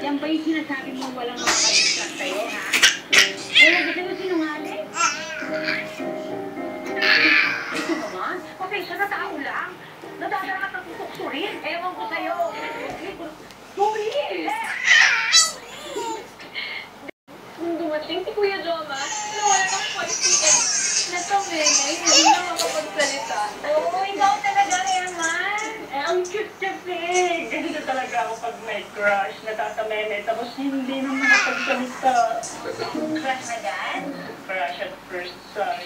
Yan ba yung sinasabi mo walang makakalimutan sa'yo, ha? Eh, bakit mo sinungaling? Ito naman, pasensya na tao lang. Nadadarakat ang tutuksurin. Ewan ko sa'yo. Tulis! Nung dumating si Kuya Joma, nawala ng kwalitikan. Natamena, hindi na makapagsalita. Oo, ikaw talaga, Eman. Ang cute-cute. Ganito talaga ako pag may crush. Natatameme, tapos hindi na makapagsalita. Crush na gan? Crush at first sight.